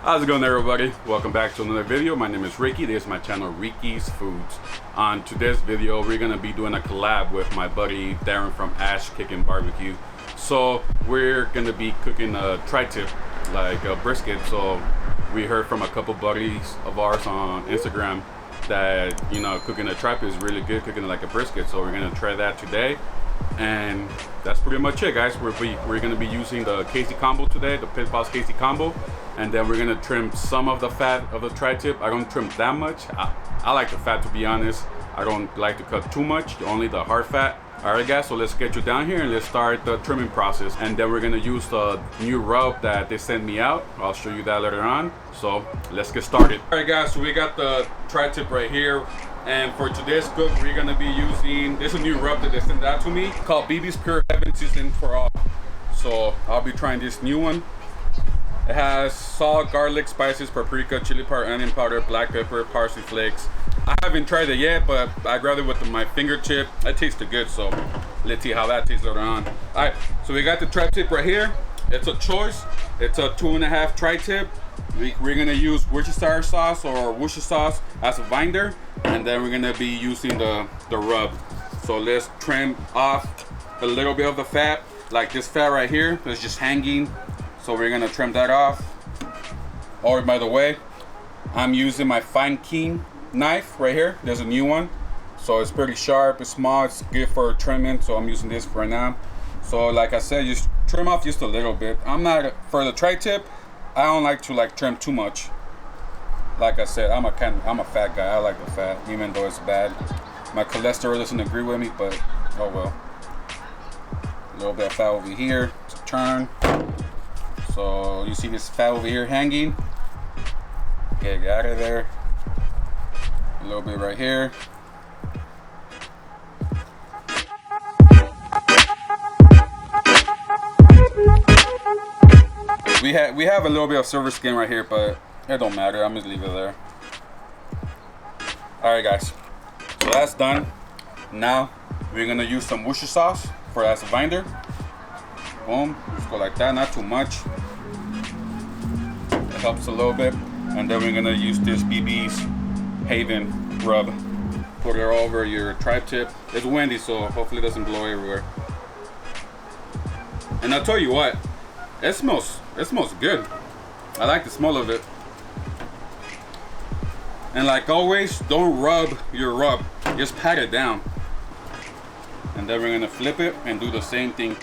How's it going, everybody? Welcome back to another video. My name is Ricky. This is my channel, Rickysfoods. On today's video, we're gonna be doing a collab with my buddy Darrin from Ashkickinbbq. So we're gonna be cooking a tri-tip, like a brisket. So we heard from a couple buddies of ours on Instagram that, you know, cooking a tri-tip is really good, cooking like a brisket. So we're gonna try that today. And that's pretty much it, guys. We're gonna be using the Kary combo today, the Pitboss Kary combo, and then we're gonna trim some of the fat of the tri-tip. I don't trim that much. I like the fat, to be honest. I don't like to cut too much, only the hard fat. All right, guys, so let's get you down here and let's start the trimming process. And then we're gonna use the new rub that they sent me out. I'll show you that later on. So let's get started. All right, guys, so we got the tri-tip right here. And for today's cook, we're gonna be using, there's a new rub that they sent out to me called BB's Pure Heaven Seasoning for All. So I'll be trying this new one. It has salt, garlic, spices, paprika, chili powder, onion powder, black pepper, parsley flakes. I haven't tried it yet, but I grabbed it with my fingertip. It tasted good, so let's see how that tastes later on. All right, so we got the tri-tip right here. It's a choice. It's a 2.5 tri-tip. We're gonna use Worcestershire sauce or Worcestershire sauce as a binder, and then we're gonna be using the rub. So let's trim off a little bit of the fat, like this fat right here that's just hanging. So we're gonna trim that off. Oh, by the way, I'm using my Findking knife right here. There's a new one, so it's pretty sharp, it's small, it's good for trimming, so I'm using this right now. So like I said, just trim off just a little bit. I'm not, for the tri-tip, I don't like to trim too much. Like I said, I'm a fat guy. I like the fat, even though it's bad. My cholesterol doesn't agree with me, but oh well. A little bit of fat over here to turn. So you see this fat over here hanging. Get it out of there. A little bit right here. We have a little bit of silver skin right here, but it don't matter. I'm just leave it there. All right, guys. So that's done. Now we're gonna use some Worcestershire sauce for as a binder. Boom. Just go like that, not too much. It helps a little bit. And then we're gonna use this BB's Haven rub. Put it all over your tri-tip. It's windy, so hopefully it doesn't blow everywhere. And I'll tell you what, it smells good. I like the smell of it. And like always, don't rub your rub, just pat it down. And then we're gonna flip it and do the same thing.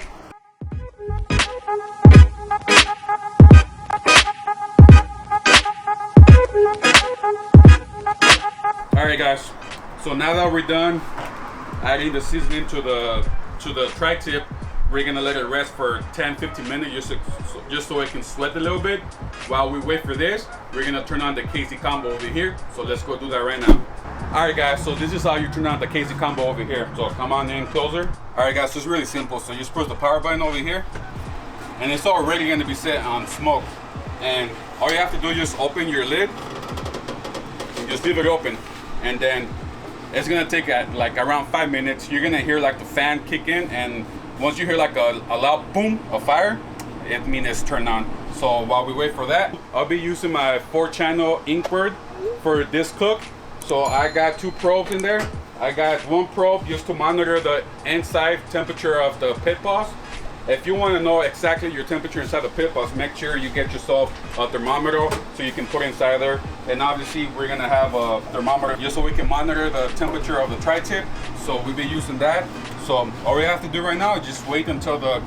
Alright, guys, so now that we're done adding the seasoning to the tri-tip, we're gonna let it rest for 10-15 minutes just so it can sweat a little bit. While we wait for this, we're gonna turn on the Kary combo over here. So let's go do that right now. Alright, guys, so this is how you turn on the Kary combo over here. So come on in closer. Alright, guys, so it's really simple. So you just push the power button over here, and it's already gonna be set on smoke. And all you have to do is just open your lid, and just leave it open. And then it's gonna take like around 5 minutes. You're gonna hear like the fan kick in, and once you hear like a loud boom of fire, it means it's turned on. So while we wait for that, I'll be using my 4-channel Inkbird for this cook. So I got 2 probes in there. I got 1 probe just to monitor the inside temperature of the Pitboss. If you want to know exactly your temperature inside the Pitboss, make sure you get yourself a thermometer so you can put inside there. And obviously we're gonna have a thermometer just so we can monitor the temperature of the tri-tip. So we'll be using that. So all we have to do right now is just wait until the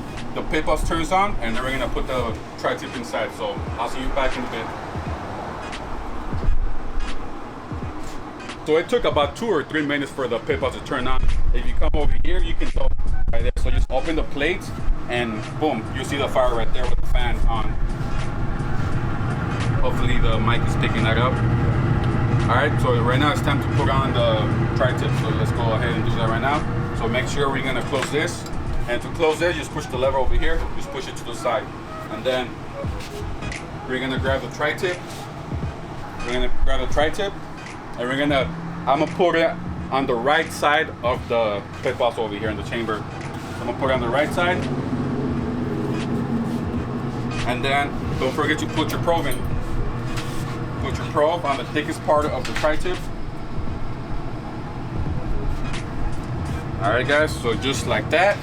Pitboss turns on, and then we're gonna put the tri-tip inside. So I'll see you back in a bit. So it took about 2 or 3 minutes for the Pitboss to turn on. If you come over here, you can go right there. So just open the plate, and boom, you see the fire right there with the fan on. Hopefully the mic is picking that up. All right, so right now it's time to put on the tri-tip. So let's go ahead and do that right now. So make sure we're gonna close this. And to close this, just push the lever over here. Just push it to the side. And then we're gonna grab the tri-tip. And I'm gonna put it on the right side of the Pitboss over here in the chamber. So I'm gonna put it on the right side. And then don't forget to put your probe in. Put your probe on the thickest part of the tri-tip. All right, guys, so just like that.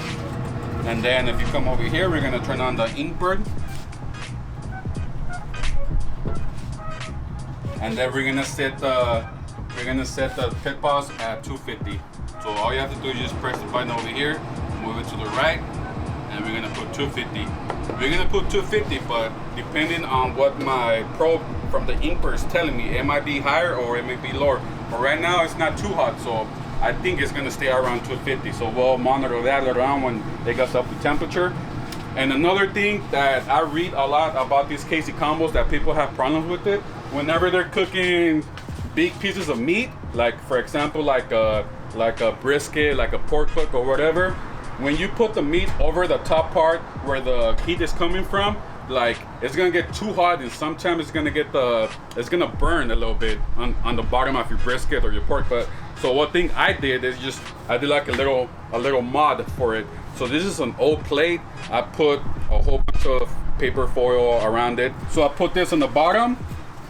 And then if you come over here, we're gonna turn on the Inkbird. And then we're gonna set the Pitboss at 250. So all you have to do is just press the button over here, move it to the right, and we're gonna put 250. We're gonna put 250, but depending on what my probe from the Inkbird is telling me, it might be higher or it may be lower. But right now it's not too hot, so I think it's gonna stay around 250. So we'll monitor that around when it gets up to temperature. And another thing that I read a lot about these Kary combos that people have problems with it, whenever they're cooking big pieces of meat, like for example, like a brisket, like a pork hook or whatever, when you put the meat over the top part where the heat is coming from, like it's gonna get too hot, and sometimes it's gonna burn a little bit on the bottom of your brisket or your pork. But so one thing I did is just I did like a little mod for it. So this is an old plate. I put a whole bunch of paper foil around it. So I put this on the bottom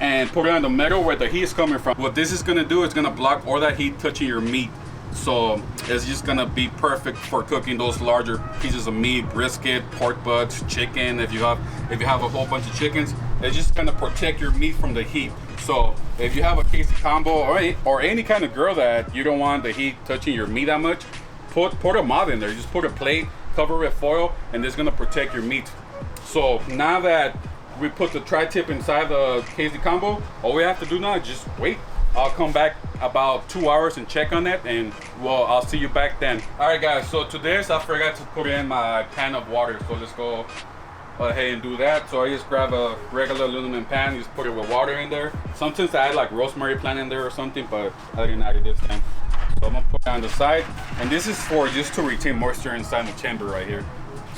and put it on the middle where the heat is coming from. What this is gonna do is gonna block all that heat touching your meat. So it's just gonna be perfect for cooking those larger pieces of meat, brisket, pork butts, chicken. If you have a whole bunch of chickens, it's just gonna protect your meat from the heat. So if you have a Kary combo or any kind of grill that you don't want the heat touching your meat that much, put a mod in there. Just put a plate, cover it with foil, and it's gonna protect your meat. So now that we put the tri-tip inside the Kary combo, all we have to do now is just wait. I'll come back about 2 hours and check on it, and well, I'll see you back then. All right, guys, so to this, I forgot to put in my pan of water. So let's go ahead and do that. So I just grab a regular aluminum pan, just put it with water in there. Sometimes I add like rosemary plant in there or something, but I didn't add it this time. So I'm gonna put it on the side, and this is for just to retain moisture inside the chamber right here.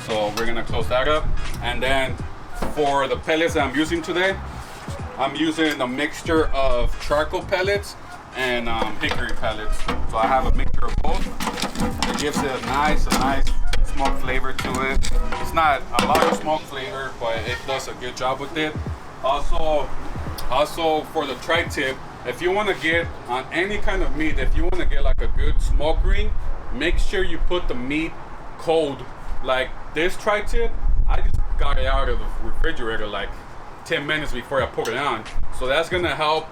So we're gonna close that up. And then for the pellets that I'm using today, I'm using a mixture of charcoal pellets and hickory pellets. So I have a mixture of both. It gives it a nice smoke flavor to it. It's not a lot of smoke flavor, but it does a good job with it. Also for the tri-tip, if you want to get on any kind of meat, if you want to get like a good smoke ring, make sure you put the meat cold. Like this tri-tip, I just got it out of the refrigerator like 10 minutes before I put it on. So that's gonna help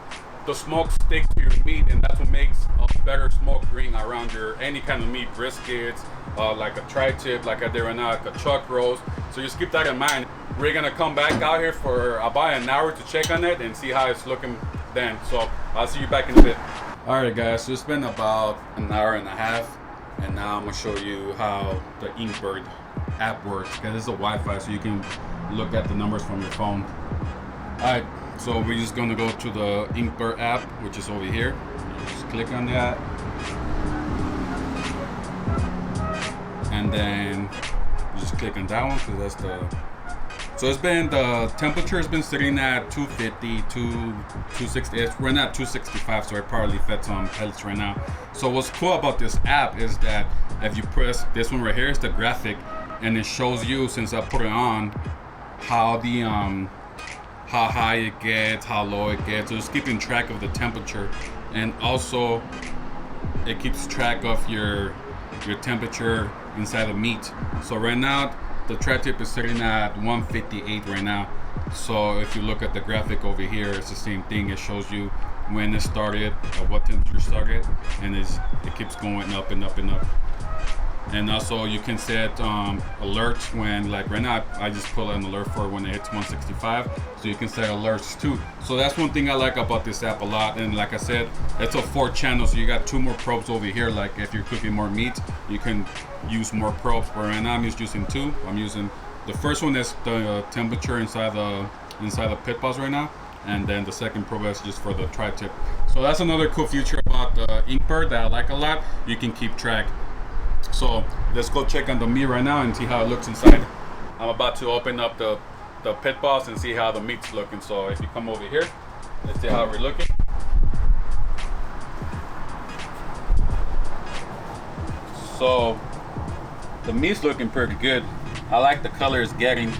the smoke stick to your meat, and that's what makes a better smoke ring around your any kind of meat, briskets, like a tri-tip, like I did right now, like a chuck roast. So just keep that in mind. We're gonna come back out here for about an hour to check on it and see how it's looking then. So I'll see you back in a bit. All right, guys, so it's been about an hour and a half, and now I'm gonna show you how the Inkbird app works, because it's a Wi-Fi, so you can look at the numbers from your phone. All right, so we're just gonna go to the Inkbird app, which is over here. Just click on that, and then you just click on that one, because that's the. So it's been, the temperature has been sitting at 250, 260. We're not 265, so I probably fed some pellets right now. So what's cool about this app is that if you press this one right here, it's the graphic, and it shows you, since I put it on, how the how high it gets, how low it gets. So it's keeping track of the temperature, and also it keeps track of your temperature inside the meat. So right now the tri-tip is sitting at 158 right now. So if you look at the graphic over here, it's the same thing. It shows you when it started, what temperature started, and it keeps going up and up and up. And also you can set alerts when, like right now I just put an alert for when it hits 165, so you can set alerts too. So that's one thing I like about this app a lot. And like I said, it's a 4-channel, so you got 2 more probes over here. Like if you're cooking more meat, you can use more probes, but right now I'm just using 2. I'm using the first one, is the temperature inside the Pitboss right now, and then the second probe is just for the tri-tip. So that's another cool feature about the Inkbird that I like a lot. You can keep track. So let's go check on the meat right now and see how it looks inside. I'm about to open up the Pitboss and see how the meat's looking. So if you come over here, let's see how we're looking. So the meat's looking pretty good. I like the color it's getting.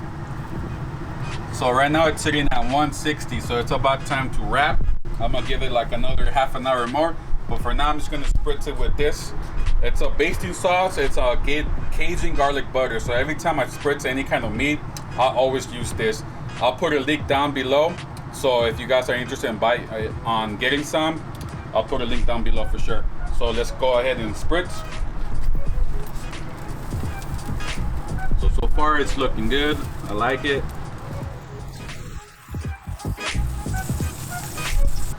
So right now it's sitting at 160, so it's about time to wrap. I'm gonna give it like another half an hour more, but for now I'm just gonna spritz it with this. It's a basting sauce. It's a Cajun garlic butter. So every time I spritz any kind of meat, I'll always use this. I'll put a link down below. So if you guys are interested on getting some, I'll put a link down below for sure. So let's go ahead and spritz. So far it's looking good. I like it.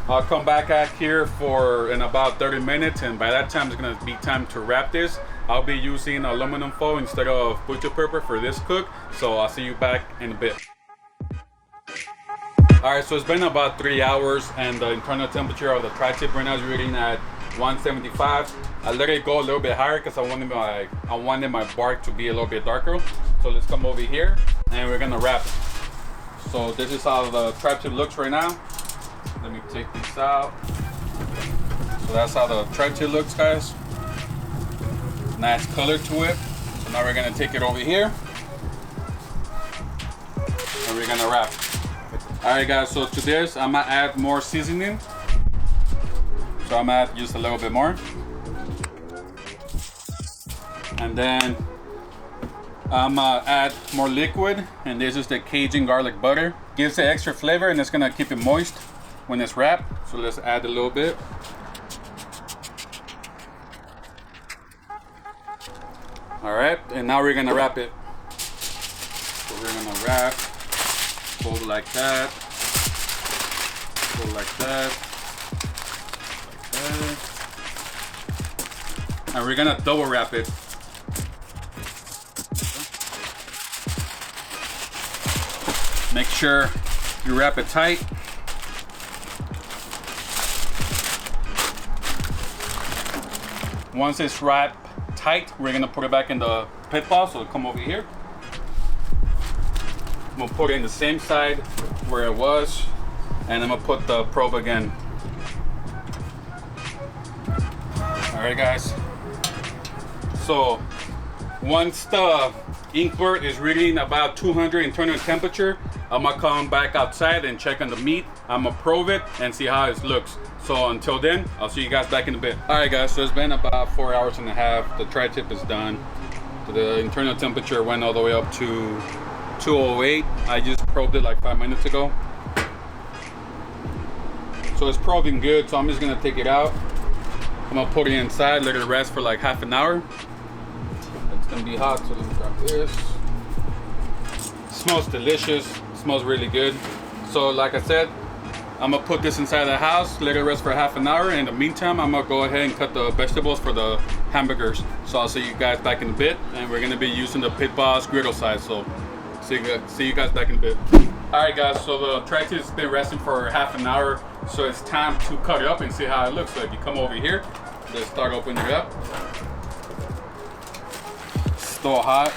I'll come back out here in about 30 minutes, and by that time it's gonna be time to wrap this. I'll be using aluminum foil instead of butcher paper for this cook, so I'll see you back in a bit. Alright, so it's been about 3 hours, and the internal temperature of the tri-tip right now is reading at 175. I let it go a little bit higher because I wanted my bark to be a little bit darker. So let's come over here and we're gonna wrap it. So this is how the tri-tip looks right now. Let me take this out. So that's how the tri-tip looks, guys. Nice color to it. So now we're gonna take it over here and we're gonna wrap. Alright guys, so to this I'm gonna add more seasoning. So I'm gonna add just a little bit more. And then I'm gonna add more liquid, and this is the Cajun garlic butter. Gives it extra flavor and it's gonna keep it moist when it's wrapped. So let's add a little bit. All right, and now we're gonna wrap it. So we're gonna wrap, fold like that, fold like that, like that. And we're gonna double wrap it. Make sure you wrap it tight. Once it's wrapped tight, we're gonna put it back in the Pitboss. So come over here. I'm gonna put it in the same side where it was, and I'm gonna put the probe again. All right, guys. So once the Inkbird is reading about 200 internal temperature, I'm gonna come back outside and check on the meat. I'm gonna probe it and see how it looks. So until then, I'll see you guys back in a bit. All right guys, so it's been about 4 hours and a half. The tri-tip is done. So the internal temperature went all the way up to 208. I just probed it like 5 minutes ago. So it's probing good, so I'm just gonna take it out. I'm gonna put it inside, let it rest for like half an hour. It's gonna be hot, so let me grab this. It smells delicious. Smells really good. So like I said, I'm gonna put this inside the house, let it rest for half an hour. In the meantime, I'm gonna go ahead and cut the vegetables for the hamburgers. So I'll see you guys back in a bit, and we're gonna be using the Pitboss griddle size. So see you guys back in a bit. All right guys, so the tri-tip has been resting for half an hour, so it's time to cut it up and see how it looks. So if you come over here, let's start opening it up. Still hot.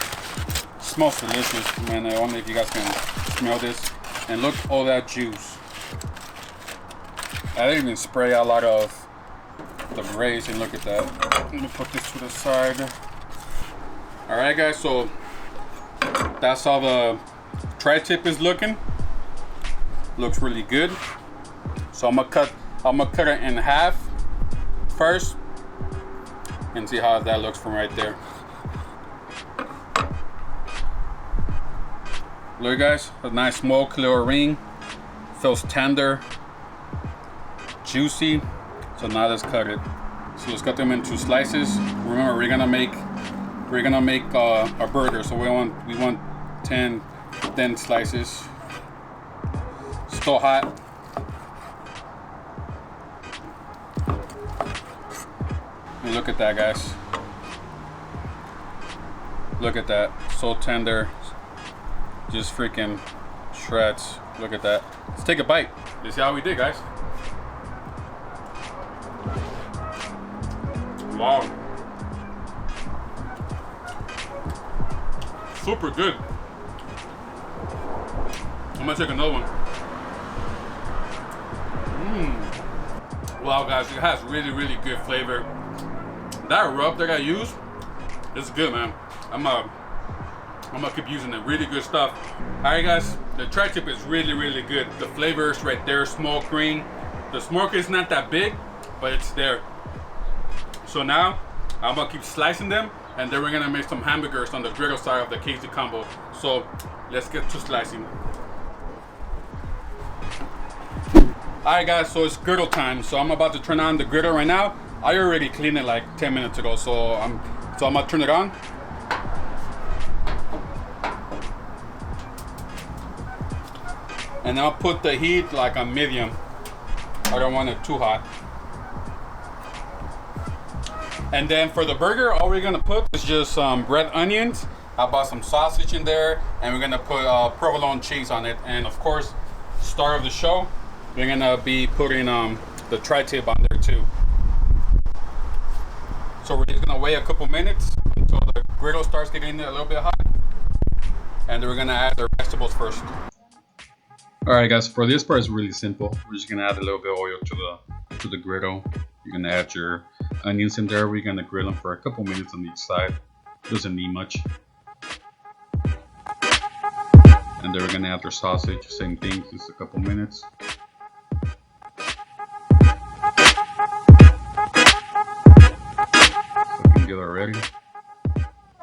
Smells delicious, man. I wonder if you guys can smell this. And look, all that juice. I didn't even spray a lot of the braise, and look at that. Let me put this to the side. All right, guys. So that's how the tri-tip is looking. Looks really good. So I'm gonna cut it in half first, and see how that looks from right there. Look guys, a nice smoke, little ring. Feels tender, juicy. So now let's cut it. So let's cut them into slices. Remember, we're gonna make a burger, so we want 10 thin slices. Still hot. And look at that, guys. Look at that, so tender. Just freaking shreds. Look at that. Let's take a bite. Let's see how we did, guys. Wow. Super good. I'm gonna take another one. Wow, guys, it has really, really good flavor. That rub that I use is good, man. I'm gonna keep using it. Really good stuff. All right, guys. The tri-tip is really good. The flavor is right there, smoke green. The smoke is not that big, but it's there. So now I'm gonna keep slicing them, and then we're gonna make some hamburgers on the griddle side of the KC combo. So let's get to slicing. Alright guys, so it's griddle time. So I'm about to turn on the griddle right now. I already cleaned it like 10 minutes ago, so I'm gonna turn it on. And I'll put the heat like on medium. I don't want it too hot. And then for the burger, all we're gonna put is just some red onions. I bought some sausage in there, and we're gonna put provolone cheese on it. And of course, star of the show, we're gonna be putting the tri-tip on there too. So we're just gonna wait a couple minutes until the griddle starts getting a little bit hot, and then we're gonna add the vegetables first. Alright guys, for this part it's really simple. We're just gonna add a little bit of oil to the griddle. You're gonna add your onions in there. We're gonna grill them for a couple minutes on each side. Doesn't need much. And then we're gonna add our sausage, same thing, just a couple minutes. Looking good already.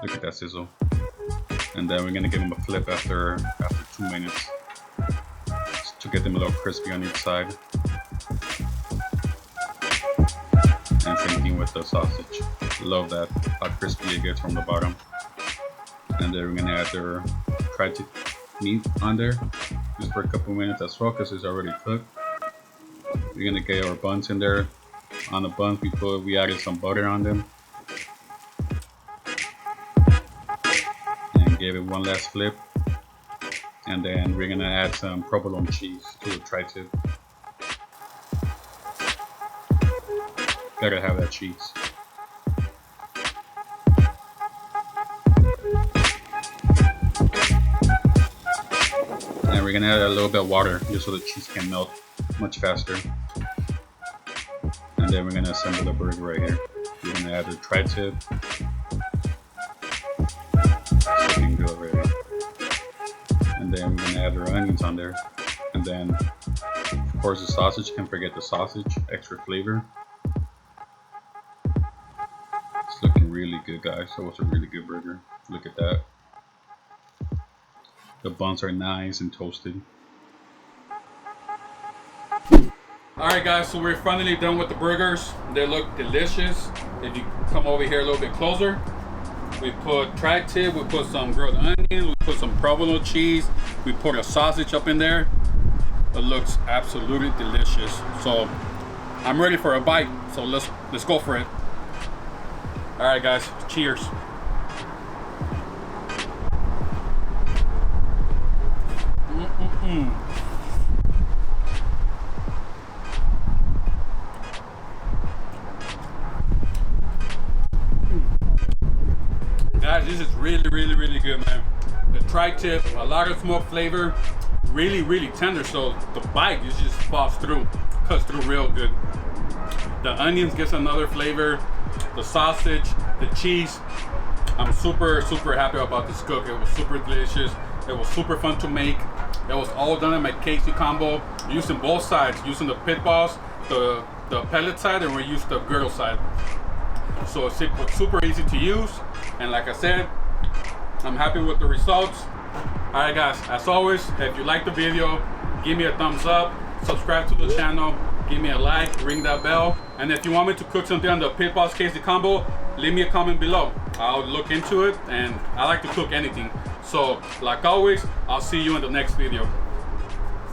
Look at that sizzle. And then we're gonna give them a flip after 2 minutes to get them a little crispy on each side. And same thing with the sausage. Love that, how crispy it gets from the bottom. And then we're gonna add their tri-tip meat on there, just for a couple minutes as well, because it's already cooked. We're gonna get our buns in there. On the buns we added some butter on them. And gave it one last flip. And then we're gonna add some provolone cheese to the tri-tip. Gotta have that cheese. And we're gonna add a little bit of water just so the cheese can melt much faster. And then we're gonna assemble the burger right here. We're gonna add the tri-tip. It's looking good already. And then we're gonna add our onions on there. And then, of course, the sausage. Can't forget the sausage, extra flavor. It's looking really good, guys. So it's a really good burger. Look at that. The buns are nice and toasted. Alright guys, so we're finally done with the burgers. They look delicious. If you come over here a little bit closer, we put tri-tip, we put some grilled onions, we put some provolone cheese, we put a sausage up in there. It looks absolutely delicious. So I'm ready for a bite. So let's go for it. Alright guys, cheers. Guys, this is really good, man. The tri-tip, a lot of smoke flavor, really tender, so the bite just falls through, cuts through real good. The onions gets another flavor, the sausage, the cheese. I'm super happy about this cook. It was super delicious. It was super fun to make. It was all done in my KC combo, using both sides, using the Pitboss, the pellet side, and we used the griddle side. So it's super easy to use, and like I said, I'm happy with the results. Alright guys, as always, if you like the video, give me a thumbs up, subscribe to the channel, give me a like, ring that bell, and if you want me to cook something on the Pitboss KC combo, leave me a comment below. I'll look into it, and I like to cook anything. So like always, I'll see you in the next video.